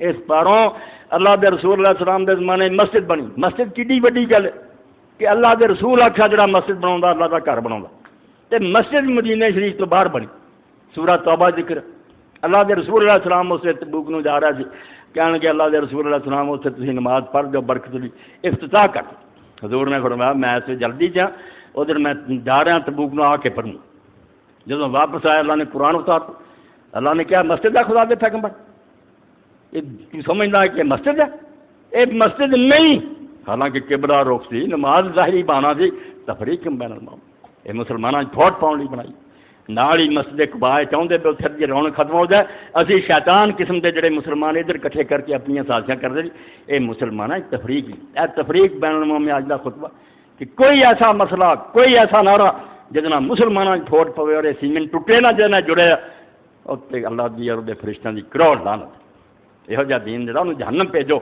اس پاروں اللہ دے رسول علیہ السلام دے زمانے مسجد بنی. مسجد کیڈی وڈی گل ہے کہ اللہ دے رسول آکھا جڑا مسجد بناوندا اللہ دا گھر بناوندا. تے مسجد مدینہ شریف تو باہر بنی. سورہ توبہ ذکر اللہ دے رسول علیہ السلام اس تبوک نو جا رہا سی. کہنے کہ اللہ دے رسول علیہ السلام اس تسی نماز پڑھ جو برکت دی افتتاح کر. حضور نے فرمایا میں اس جلدی چاں ادھر میں جا رہا تبوک نو آ کے پڑھوں. جب واپس آیا اللہ نے قرآن اتار. اللہ نے کیا مسجد ہے خدا دے پیغمبر؟ یہ سمجھتا ہے کہ مسجد ہے؟ ایک مسجد نہیں. حالانکہ کبرا روک سی نماز ظاہری بانا سی تفریق بین الموم. یہ مسلمانوں پھوٹ پاؤن لی بنائی. نال ہی مسجد قباء چاہتے پہ اتنے جی رونق ختم ہو جائے. اسی شیطان قسم کے جڑے مسلمان ادھر کٹھے کر کے اپنی سازشاں کرتے یہ مسلمان تفریق لی. اے تفریق بین الموم میں آج کا خطبہ کہ کوئی ایسا مسئلہ کوئی ایسا نعرہ جہاں مسلمانوں پھوٹ پوے اور سیمنٹ ٹوٹے نہ جہاں جڑے اتنے اللہ دی اور فرشتوں کی کروڑ لعنت. یہو جہاں دین جہاں انہوں جہنم بھیجو.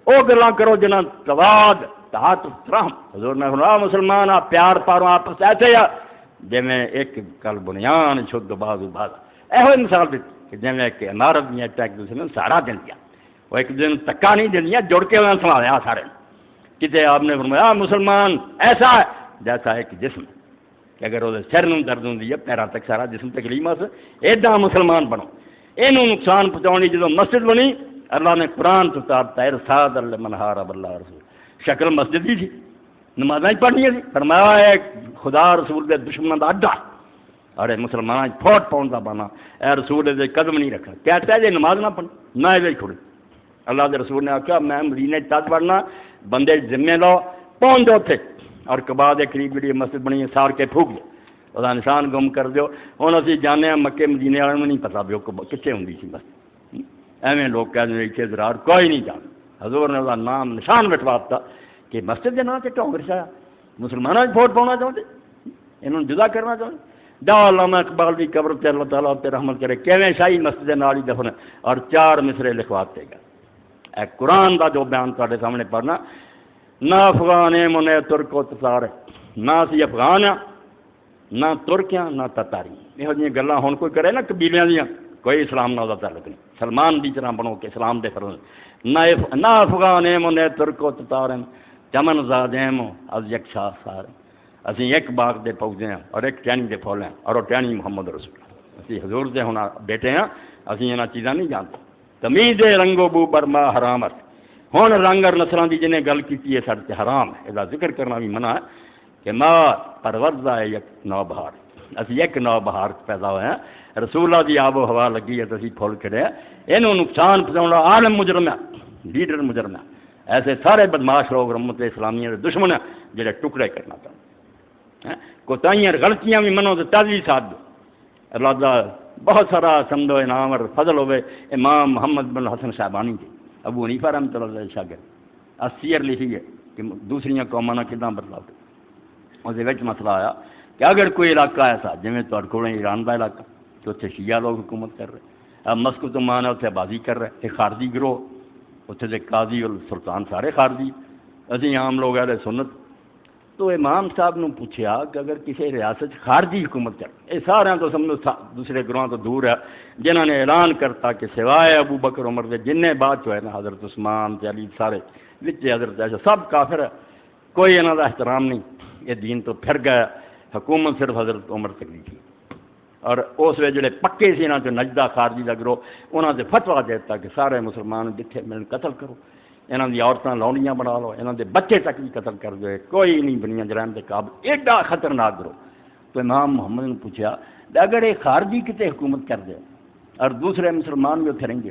وہ گلاں کرو جنہاں تواد تحت رحم. حضور نے فرمایا مسلمان آپ پیار پاروں آپس ایسے آ جی میں ایک کل بنیان شد بازو باز. یہ مثال دیتی کہ جی میں ایک عمارت دیا ایک دوسرے نے سہارا دیا. وہ ایک دوسرے تکا نہیں دیا جڑ کے انہوں نے سنبھالیا سارے. کتنے آپ نے فرمایا مسلمان ایسا ہے جیسا ایک جسم کہ اگر وہ سر میں درد ہوں پیروں تک سارا جسم تکلیف اس ایڈا مسلمان بنو. یہ نقصان پہنچاؤ جب مسجد بنی اللہ نے قرآن تو اتارتا ارساد المنہار اب اللہ رسول. شکل مسجد ہی تھی نمازیں ہی پڑھنی تھی. فرمایا ہے خدا رسول دے دشمنوں کا اڈا. ارے مسلمان پھوٹ پاؤن کا بانا اے رسول دے قدم نہیں رکھنا. کہتا ہے جی نماز نہ پڑھ نہ یہ چھوڑی. اللہ دے رسول نے آخیا میں مدینے تک پڑھنا بندے ذمے لو پہنچ دو اتنے اور کبا کے قریب جی مسجد بنی ہے سار کے پھوک دو وہ نشان گم کر دو. ہوں اسی جانے مکے مدینے والوں کو نہیں پتا بھی وہ کتنے ہوں سی مسجد. ایویں لوگ کہتے ہیں اتنے زرار کوئی نہیں جان. حضور نے وہ نام نشان بٹوا دیتا کہ مسجد کے نام سے ٹونگ رچایا. مسلمانوں ووٹ پاؤنا چاہتے انہوں جدا کرنا چاہتے. دا علامہ اقبال کی قبر تے اللہ تعالیٰ تے رحمت کرے کیویں شاہی مسجد نال ہی دفن اور 4 مصرے لکھواتے گا. اے قرآن دا جو بیان تواڈے سامنے پڑھنا نہ افغان ہے منے ترک و تتار نہ اسی افغان ہاں نہ ترک ہاں نہ تتاری. یہو جہاں گلاں ہن کوئی کرے نا قبیلیاں دیاں کوئی اسلام نال دا تعلق نہیں. سلمان دی طرح بنو کہ اسلام دے فرض نہ افغان ہے منے ترک و تتار چمن زادیم از یک شاہ سار. اسی ایک باغ دے پودے ہیں اور ایک ٹہنی دے پھول ہیں اور وہ ٹہنی محمد رسول. اسی حضور دے ہونا بیٹے ہیں. اسی انہاں چیزاں نہیں جانتے. تمیز رنگ و بو برما حرامت. ہوں رنگ اور نسلوں کی جنہیں گل کی ہے سارے حرام ہے. یہ ذکر کرنا بھی منع ہے کہ ماں پروردہ ہے یک نو بہار. اسی ایک نو بہار پیدا ہوئے ہیں. رسول اللہ کی آب و ہوا لگی ہے تو اسی پھول کھڑے ہیں. یہ نقصان پہنچاؤ عالم مجرم ہے لیڈر مجرم ہے. ایسے سارے بدماش لوگ رحمت اسلامیہ کے دشمن ہیں جڑے ٹکڑے کرنا چاہتے ہیں. کوتاہیاں غلطیاں بھی منو تو تازی ساتھ دو. اللہ دا بہت سارا سمجھو انعام اور فضل ہوئے. امام محمد بن حسن صاحبانی تھی ابو حنیفہ رحمۃ اللہ علیہ شاگرد اسیر لکھی ہے کہ دوسری قوموں نے کتنا بدلاؤ. اس مسئلہ آیا کہ اگر کوئی علاقہ ایسا جی کو ایران کا علاقہ تو اتنے شیعہ لوگ حکومت کر رہے. مسکت مان ہے اتنے بازی کر رہے. ایک خارجی گروہ اتنے کے قاضی اور سلطان سارے خارجی. ابھی عام لوگ آ رہے سنت. تو امام صاحب نے پوچھا کہ اگر کسی ریاست خارجی حکومت کر یہ سارے تو سمجھو دوسرے گروہوں تو دور ہے جنہوں نے اعلان کرتا کہ سوائے ابو بکر عمر کے جن بعد جو ہے نا حضرت عثمان علی سارے بچے حضرت عائشہ سب کافر ہے. کوئی انہوں کا احترام نہیں. یہ دین تو پھر گیا. حکومت صرف حضرت عمر تک نہیں تھی. اور اس ویلے جڑے پکے سے انہوں نے نجدہ خارجی کا گروہ انہوں نے فتوا دیتا کہ سارے مسلمان جتھے ملن قتل کرو. یہاں دی عورتیں لونیاں بنا لو. یہاں دے بچے تک بھی قتل کر دو. کوئی نہیں بنیا جرائم کے قابل. ایڈا خطرناک گروہ. تو امام محمد نے پوچھا اگر یہ خارجی کتے حکومت کر دے اور دوسرے مسلمان بھی اتنے رہیں گے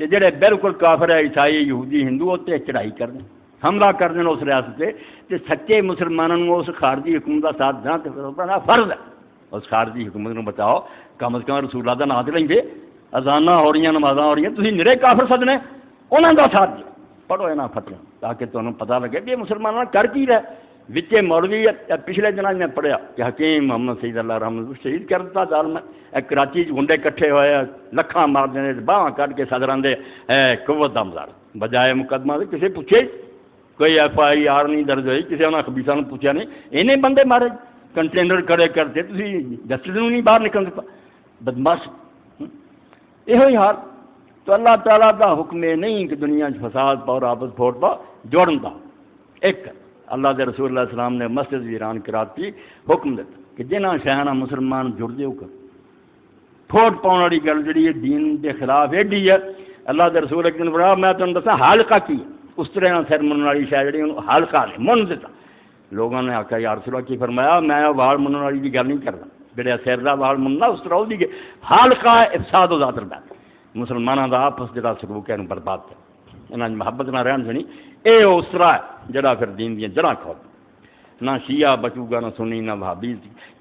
تو جڑے بالکل کافر ہے عیسائی یہودی ہندو اتنے چڑھائی کر دیں حملہ کر دیں اس ریاست سے تو سچے مسلمانوں اس خارجی حکومت کا ساتھ دینا تو فرض ہے. اس خارجی حکومت کو بچاؤ. کم از کم رسول اللہ کا نام تو لیں گے. اذانہ ہو رہی نمازاں ہو رہی تھی نرے کافر سدنے انہوں کا ساتھ دو. پڑھو یہاں فتوا تاکہ تمہیں پتہ لگے کہ یہ مسلمانوں کر کی رہے. وچے مولوی پچھلے دنوں نے پڑھیا کہ حکیم محمد سید اللہ رحمت شہید کر دیتا ظالم. کراچی گنڈے کٹھے ہوئے لکھاں مار دیں باہاں کٹ کے صدراں دے قوت دا مظاہرہ بجائے مقدمہ سے کسی پوچھے کوئی ایف آئی آر نہیں درج ہوئی. کسی انہیں خبیثہ نے پوچھا نہیں. انہیں بندے مارے کنٹینر کھڑے کرتے تھی جسٹس نہیں باہر نکل دیتا. بدماش یہ حال. تو اللہ تعالیٰ کا حکم یہ نہیں کہ دنیا فساد پاؤ آپس پھوٹ پاؤ جوڑن دا ایک اللہ دے رسول اللہ علیہ السلام نے مسجد ویران کراتی حکم دیتا کہ جنہ شہنہ مسلمان جڑ دے کر پھوٹ پاؤن والی گل جڑی ہے دین کے خلاف ایڈی ہے اللہ دے رسول ایک دن بڑا میں تمہیں دسا حلقہ کی اس طرح سر من والی شاید جی حلقہ نے من دیتا لوگوں نے آخیا یا رسول اللہ کی فرمایا میں وال من والی کی گل نہیں کرتا جڑے سر کا وال مننا اس طرح وہ حلقہ افساد و ذات رہتا مسلمانوں کا آپس جڑا سلوک ہے برباد ہے انہاں محبت نہ رہن سنی اے اس طرح ہے جڑا پھر دین دیا جڑاں کھول نہ شیعہ بچو گا نہ سنی نہ وہابی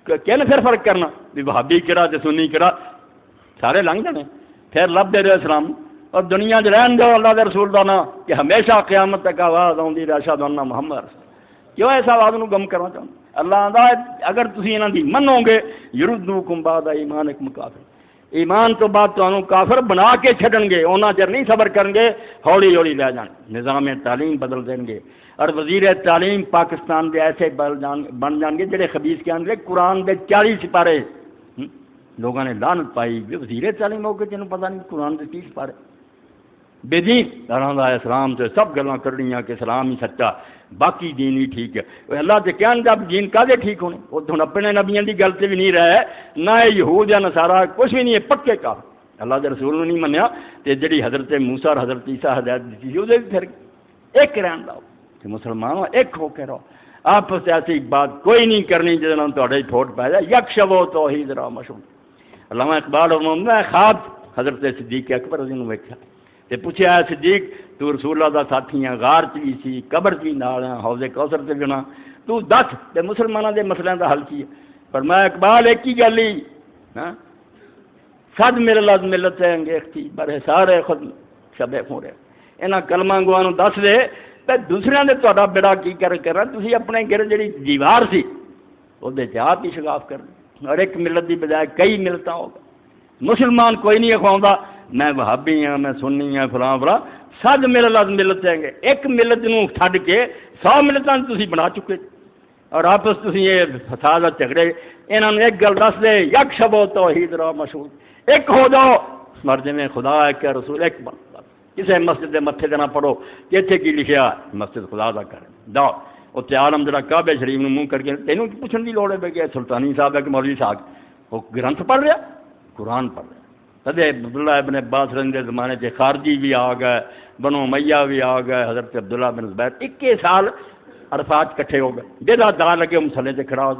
کہ پھر فرق کرنا بھی وہابی کہڑا تے سنی کہڑا سارے لنگ جانے پھر لب دے رہے اسلام اور دنیا رہن دو اللہ دے رسول دا نا کہ ہمیشہ قیامت تک آواز آؤں راشد اللہ محمد رسول کیوں اس آواز کو گم کرنا چاہوں اللہ دا اگر تسی انہاں دی منو گے یردوکم بعد ایمانکم کافر ایمان تو بعد تو کافر بنا کے چھڈن گے اونا چر نہیں صبر کرن گے ہولی ہولی لے جان نظام تعلیم بدل دیں گے اور وزیر تعلیم پاکستان دے ایسے بن جان گے جڑے خبیث کے آنگے قرآن دے 40 سپارے لوگوں نے لعنت پائی وزیر تعلیم ہو کے جنہوں پتہ نہیں قرآن دے 30 سپارے بے دین دا اسلام سے سب گلاں کرنیاں کہ اسلام ہی سچا باقی دین ہی ٹھیک ہے اللہ سے کہن جب دین کادے ٹھیک ہونے وہ تو اپنے نبیوں کی گل سے بھی نہیں رہے نہ یہود یا نصارا کچھ بھی نہیں ہے پکے کا اللہ کے رسول نے نہیں منیا تے جڑی حضرت موسیٰ اور حضرت عیسیٰ ہدایت دیتی تھی وہ پھر ایک رہن دو کہ مسلمانوں ایک ہو کے رہو آپس سے ایسی بات کوئی نہیں کرنی جہاں تھوڑے پھوٹ پایا جائے یک شب و توحید را مشہور علامہ اقبال اور میں خواب حضرت صدیق اکبر رضی اللہ عنہ ویکھیا تے پوچھا صدیق تو رسول اللہ دا ساتھی ہیں غار چ بھی سی قبر چ بھی نال ہیں حوض کوثر تے بھی نا تو دس تے مسلمانوں دے مسئلے دا حل کی ہے فرمایا اقبال ایک ہی گل ہی ہاں صد ملت انگیختی برے سارے خود شبے پورے انہاں کلمہ گواں نوں دس دے تے دوسریاں دے تہاڈا بیڑا کی کرنا تسی اپنے گھر جڑی دیوار سی او دے تے آپ ہی شگاف کرنا اور ایک ملت دی بجائے کئی ملتاں ہوگا مسلمان کوئی نہیں اخواؤں میں وہابی ہاں میں سنی ہاں فلاں فلاں صد ملت ہیں گے ایک ملت نوں چھڈ کے 100 ملتاں تسی بنا چکے اور آپس تسی یہ فساد جھگڑے انہاں نے ایک گل دس دے یک شب و توحید را مشہور ایک ہو جاؤ مرجے میں خدا ہے کہ رسول ایک بن کسی مسجد دے متھے تے نہ پڑھو کہ اتنے کی لکھیا مسجد خدا دا کر جاؤ اتنے عالم جڑا کعبے شریف نوں منہ کر کے تینوں پوچھنے کی لوڑ ہے کہ سلطانی صاحب ہے کہ مولوی صاحب وہ گرنتھ پڑھ رہا قرآن پڑھ رہا سدے عبداللہ ابن عباس کے زمانے سے خارجی بھی آ گئے بنو امیہ بھی آ گئے حضرت عبداللہ بن زبیر 21 سال عرفات کٹھے ہو گئے جہاں دا لگے مسلے سے کھڑا ہو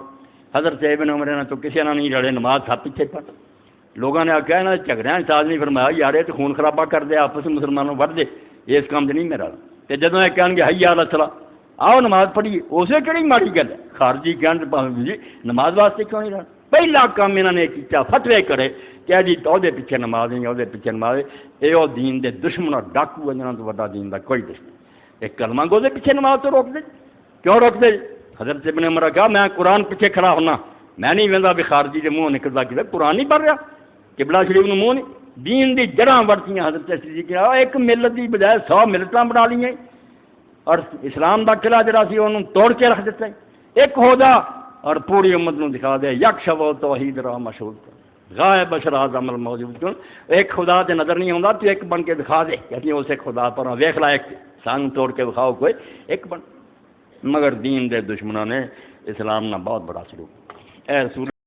حضرت ابن عمر نے تو کسی نے نہیں لڑے نماز تھا پیچھے پڑ لوگوں نے آخیا نا جھگڑیاں ساز نہیں فرمایا یار یہ تو خون خرابہ کر دے آپس میں مسلمانوں وڑ دے یہ اس کام سے نہیں میرا تو جدوں یہ کہیں گے حی علی الصلاۃ آؤ نماز پڑھیے اسے کہڑی ماڑی گل ہے خارجی کہن جی نماز واسطے کیوں نہیں رہنا پہلا کام انہوں نے کیا فتوے کرے کہ جی وہ پیچھے نماز نہیں وہ پیچھے نماز یہ دین دے دشمن اور ڈاکو ہے جنہوں تو وڈا دین دا کوئی دشمن ایک کلمہ گو دے پیچھے نماز تو روک دے کیوں روک دے حضرت ابن عمر کہا میں قرآن پیچھے کھڑا ہونا میں نہیں وہدا بھی خارجی کے منہ نکلتا کہ قرآن نہیں پڑھ رہا قبلہ شریف نے منہ نہیں دین دی جڑاں بڑھتیاں حضرت صدیق نے ایک ملت دی بجائے 100 ملتاں بنا لیے اور اسلام دا قلعہ جڑا سی انہوں توڑ کے رکھ دیتا ہے ایک ہو جا اور پوری امت نو دکھا دے یک شب و توحید را مشہور غائب اشراز عمل موجود کیوں ایک خدا تے نظر نہیں آتا تو ایک بن کے دکھا دے کہ اس ایک خدا پر ویکھ لا ایک سنگ توڑ کے دکھاؤ کوئی ایک بن مگر دین دے دشمنوں نے اسلام نہ بہت بڑا سلوک اے رسول